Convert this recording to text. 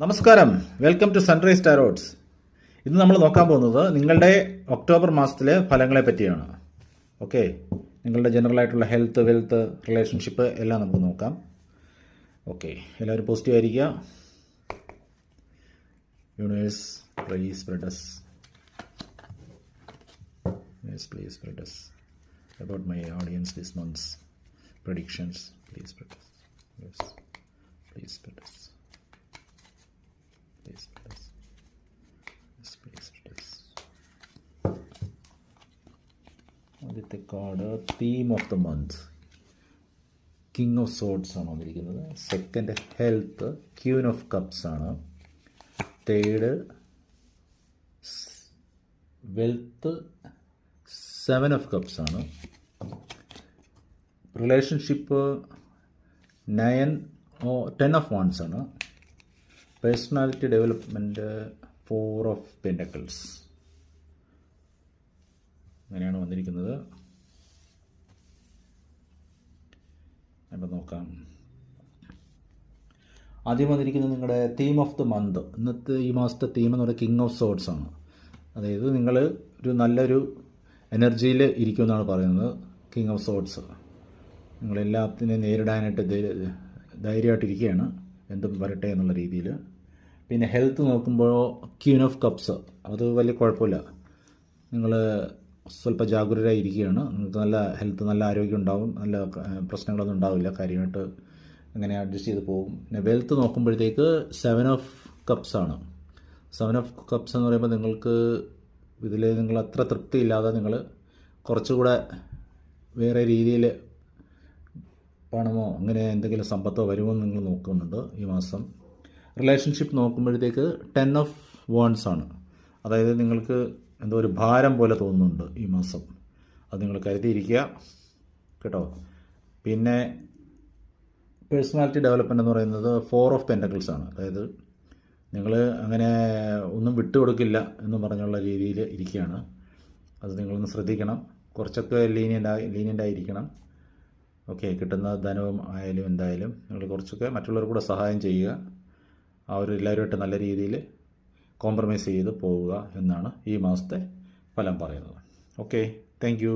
നമസ്കാരം, welcome to sunrise ടാരോട്സ്. ഇന്ന് നമ്മൾ നോക്കാൻ പോകുന്നത് നിങ്ങളുടെ ഒക്ടോബർ മാസത്തിലെ ഫലങ്ങളെ പറ്റിയാണ്. ഓക്കെ, നിങ്ങളുടെ ജനറൽ ആയിട്ടുള്ള ഹെൽത്ത്, വെൽത്ത്, റിലേഷൻഷിപ്പ് എല്ലാം നമുക്ക് നോക്കാം. ഓക്കെ, എല്ലാവരും പോസിറ്റീവ് ആയിരിക്കുക. Universe please spread us. Yes, please spread us about my audience this month's predictions. Please spread us. Yes, please spread us. Please spread us. Yes, please spread us. ആദ്യത്തെ card theme of the month king of swords ആണ് വന്നിരിക്കുന്നത്. Second health queen of cups ആണ്. Third wealth seven of cups ആണ്. Relationship 10 of wands ആണ്. Personality development 4 of pentacles. അങ്ങനെയാണ് വന്നിരിക്കുന്നത്. അപ്പം നോക്കാം. ആദ്യം വന്നിരിക്കുന്നത് നിങ്ങളുടെ തീം ഓഫ് ദ മന്ത്. ഇന്നത്തെ ഈ മാസത്തെ തീം എന്ന് പറയുന്നത് കിങ് ഓഫ് സോഡ്സ് ആണ്. അതായത് നിങ്ങൾ ഒരു നല്ലൊരു എനർജിയിൽ ഇരിക്കുമെന്നാണ് പറയുന്നത്. കിങ് ഓഫ് സോഡ്സ് നിങ്ങളെല്ലാത്തിനെയും നേരിടാനായിട്ട് ധൈര്യമായിട്ടിരിക്കുകയാണ്, എന്തും വരട്ടെ എന്നുള്ള രീതിയിൽ. പിന്നെ ഹെൽത്ത് നോക്കുമ്പോൾ ക്യൂൻ ഓഫ് കപ്സ്, അത് വലിയ കുഴപ്പമില്ല. നിങ്ങൾ സ്വല്പം ജാഗ്രതയായി ഇരിക്കുകയാണ്. നിങ്ങൾക്ക് നല്ല ഹെൽത്ത്, നല്ല ആരോഗ്യം ഉണ്ടാവും, നല്ല പ്രശ്നങ്ങളൊന്നും ഉണ്ടാവില്ല. കാര്യമായിട്ട് അങ്ങനെ അഡ്ജസ്റ്റ് ചെയ്ത് പോകും. പിന്നെ വെൽത്ത് നോക്കുമ്പോഴത്തേക്ക് 7 ഓഫ് കപ്സ് ആണ്. 7 ഓഫ് കപ്സ് എന്ന് പറയുമ്പോൾ നിങ്ങൾക്ക് ഇതിൽ നിങ്ങൾ അത്ര തൃപ്തിയില്ലാതെ നിങ്ങൾ കുറച്ചുകൂടെ വേറെ രീതിയിൽ പണമോ അങ്ങനെ എന്തെങ്കിലും സമ്പത്തോ വരുമോ എന്ന് നിങ്ങൾ നോക്കുന്നുണ്ട് ഈ മാസം. റിലേഷൻഷിപ്പ് നോക്കുമ്പോഴത്തേക്ക് 10 ഓഫ് വാൺസ് ആണ്. അതായത് നിങ്ങൾക്ക് എന്തോ ഒരു ഭാരം പോലെ തോന്നുന്നുണ്ട് ഈ മാസം. അത് നിങ്ങൾ കരുതിയിരിക്കുക കേട്ടോ. പിന്നെ പേഴ്സണാലിറ്റി ഡെവലപ്മെൻറ്റ് എന്ന് പറയുന്നത് 4 ഓഫ് പെൻറ്റക്കിൾസ് ആണ്. അതായത് നിങ്ങൾ അങ്ങനെ ഒന്നും വിട്ടുകൊടുക്കില്ല എന്ന് പറഞ്ഞുള്ള രീതിയിൽ ഇരിക്കുകയാണ്. അത് നിങ്ങളൊന്ന് ശ്രദ്ധിക്കണം. കുറച്ചൊക്കെ ലീനിയൻ്റ് ആയിരിക്കണം. ഓക്കെ, കിട്ടുന്ന ധനവും ആയാലും എന്തായാലും നിങ്ങൾ കുറച്ചൊക്കെ മറ്റുള്ളവർക്ക് കൂടെ സഹായം ചെയ്യുക. എല്ലാവരുമായിട്ട് നല്ല രീതിയിൽ കോംപ്രമൈസ് ചെയ്ത് പോവുക എന്നാണ് ഈ മാസത്തെ ഫലം പറയുന്നത്. Okay, thank you.